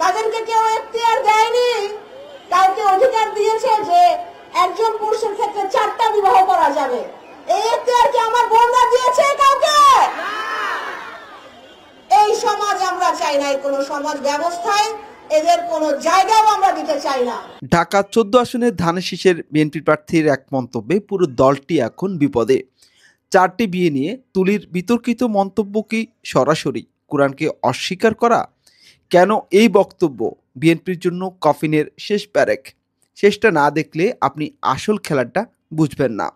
তাদেরকে কেউ এখতিয়ার দেয়নি, কাউকে অধিকার দিয়েছে যে একজন পুরুষের ক্ষেত্রে 4টা বিবাহ করা যাবে। এই এখতিয়ার কি আমার বোনরা দিয়েছে কাউকে? এই সমাজ আমরা চাই না, এই কোন সমাজ ব্যবস্থায় এদের কোনো জায়গাও আমরা দিতে চাই না। ঢাকা 14 আসনের ধানের শীষের বিএনপি প্রার্থীর এক মন্তব্যে পুরো দলটি এখন বিপদে। 4টি বিয়ে নিয়ে তুলির বিতর্কিত মন্তব্য কি সরাসরি কোরআনকে অস্বীকার করা? কেন এই বক্তব্য বিএনপির জন্য কফিনের শেষ প্যারেক? শেষটা না দেখলে আপনি আসল খেলাটা বুঝবেন না।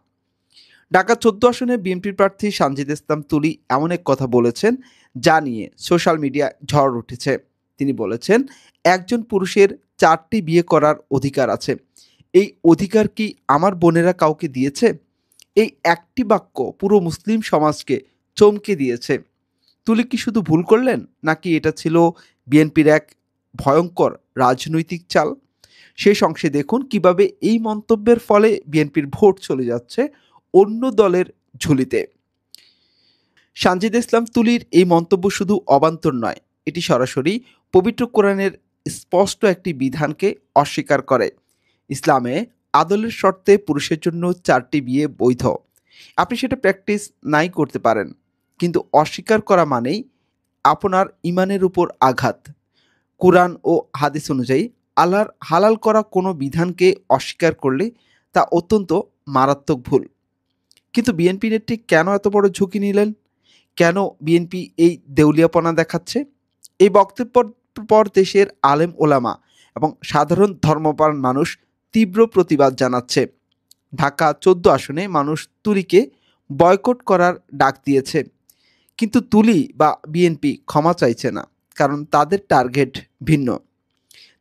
ঢাকা 14 আসনে বিএনপি প্রার্থী সানজিদ ইসলাম তুলি এমন এক কথা বলেছেন যা নিয়ে সোশ্যাল মিডিয়ায় ঝড় উঠেছে। তিনি বলেছেন, একজন পুরুষের 4টি বিয়ে করার অধিকার আছে। এই অধিকার কি আমার বোনেরা কাউকে দিয়েছে? এই একটি বাক্য পুরো মুসলিম সমাজকে চমকে দিয়েছে। তুলি কি শুধু ভুল করলেন, নাকি এটা ছিল বিএনপির এক ভয়ঙ্কর রাজনৈতিক চাল? শেষ অংশে দেখুন কিভাবে এই মন্তব্যের ফলে বিএনপির ভোট চলে যাচ্ছে অন্য দলের ঝুলিতে। সানজিদ ইসলাম তুলির এই মন্তব্য শুধু অবান্তর নয়, এটি সরাসরি পবিত্র কোরআনের স্পষ্ট একটি বিধানকে অস্বীকার করে। ইসলামে আদলের শর্তে পুরুষের জন্য 4টি বিয়ে বৈধ। আপনি সেটা প্র্যাকটিস নাই করতে পারেন, কিন্তু অস্বীকার করা মানেই আপনার ইমানের উপর আঘাত। কোরআন ও হাদিস অনুযায়ী আল্লাহর হালাল করা কোনো বিধানকে অস্বীকার করলে তা অত্যন্ত মারাত্মক ভুল। কিন্তু বিএনপি নেত্রী কেন এত বড় ঝুঁকি নিলেন? কেন বিএনপি এই দেউলিয়াপনা দেখাচ্ছে? এই বক্তব্যের পর দেশের আলেম ওলামা এবং সাধারণ ধর্মপ্রাণ মানুষ তীব্র প্রতিবাদ জানাচ্ছে। ঢাকা 14 আসনে মানুষ তুলিকে বয়কট করার ডাক দিয়েছে, কিন্তু তুলি বা বিএনপি ক্ষমা চাইছে না, কারণ তাদের টার্গেট ভিন্ন।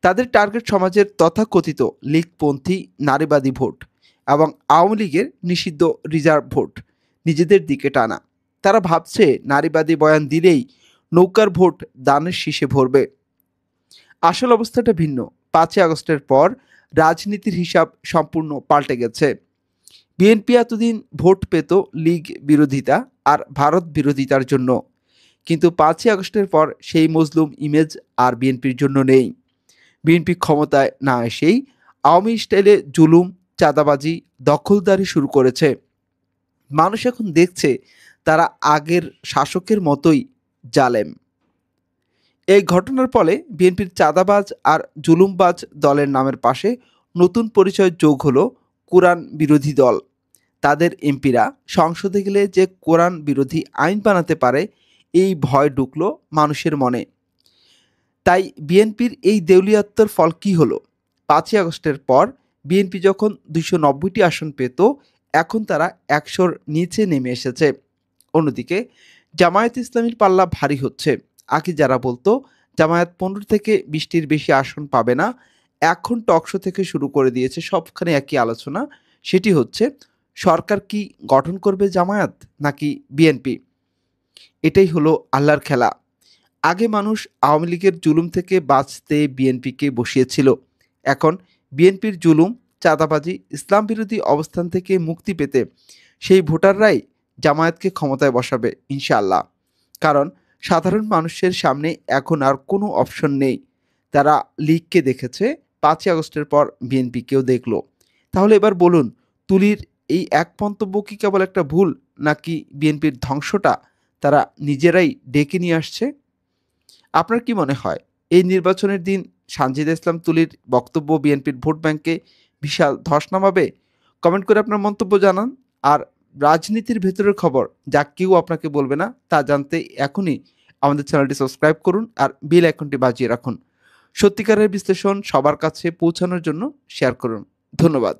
তাদের টার্গেট সমাজের তথাকথিত লীগপন্থী নারীবাদী ভোট এবং আওয়ামী লীগের নিষিদ্ধ রিজার্ভ ভোট নিজেদের দিকে টানা। তারা ভাবছে নারীবাদী বয়ান দিলেই নৌকার ভোট দানের শীষে ভরবে। আসল অবস্থাটা ভিন্ন। 5ই আগস্টের পর রাজনীতির হিসাব সম্পূর্ণ পাল্টে গেছে। বিএনপি এতদিন ভোট পেত লীগ বিরোধিতা আর ভারত বিরোধিতার জন্য, কিন্তু 5ই আগস্টের পর সেই মজলুম ইমেজ আর বিএনপির জন্য নেই। বিএনপি ক্ষমতায় না এসেই আওয়ামী স্টাইলে জুলুম, চাঁদাবাজি, দখলদারি শুরু করেছে। মানুষ এখন দেখছে তারা আগের শাসকের মতোই জালেম। এই ঘটনার ফলে বিএনপির চাঁদাবাজ আর জুলুমবাজ দলের নামের পাশে নতুন পরিচয় যোগ হলো কোরআন বিরোধী দল। তাদের এমপিরা সংসদে গেলে যে কোরআন বিরোধী আইন বানাতে পারে, এই ভয় ঢুকলো মানুষের মনে। তাই বিএনপির এই দেউলিয়াত্বর ফল কী হলো? 5ই আগস্টের পর বিএনপি যখন 290টি আসন পেত, এখন তারা 100-র নিচে নেমে এসেছে। অন্যদিকে জামায়াত ইসলামীর পাল্লা ভারী হচ্ছে। আগে যারা বলতো জামায়াত 15 থেকে 20টির বেশি আসন পাবে না, এখন টকশো থেকে শুরু করে দিয়েছে সবখানে একই আলোচনা। সেটি হচ্ছে, সরকার কি গঠন করবে জামায়াত নাকি বিএনপি? এটাই হলো আল্লাহর খেলা। আগে মানুষ আওয়ামী লীগের জুলুম থেকে বাঁচতে বিএনপিকে বসিয়েছিল। এখন বিএনপির জুলুম, চাঁদাবাজি, ইসলাম বিরোধী অবস্থান থেকে মুক্তি পেতে সেই ভোটাররাই জামায়াতকে ক্ষমতায় বসাবে ইনশাআল্লাহ। কারণ সাধারণ মানুষের সামনে এখন আর কোনো অপশন নেই। তারা লীগকে দেখেছে, 5ই আগস্টের পর বিএনপিকেও দেখল। তাহলে এবার বলুন, তুলির এই এক মন্তব্য কি কেবল একটা ভুল, নাকি বিএনপির ধ্বংসটা তারা নিজেরাই ডেকে নিয়ে আসছে? আপনার কি মনে হয়, এই নির্বাচনের দিন সানজিদ ইসলাম তুলির বক্তব্য বিএনপির ভোট ব্যাংকে বিশাল ধস নামাবে? কমেন্ট করে আপনার মন্তব্য জানান। আর রাজনীতির ভেতরের খবর যা কেউ আপনাকে বলবে না, তা জানতে এখনই আমাদের চ্যানেলটি সাবস্ক্রাইব করুন আর বেল আইকনটি বাজিয়ে রাখুন। সত্যিকারের বিশ্লেষণ সবার কাছে পৌঁছানোর জন্য শেয়ার করুন। ধন্যবাদ।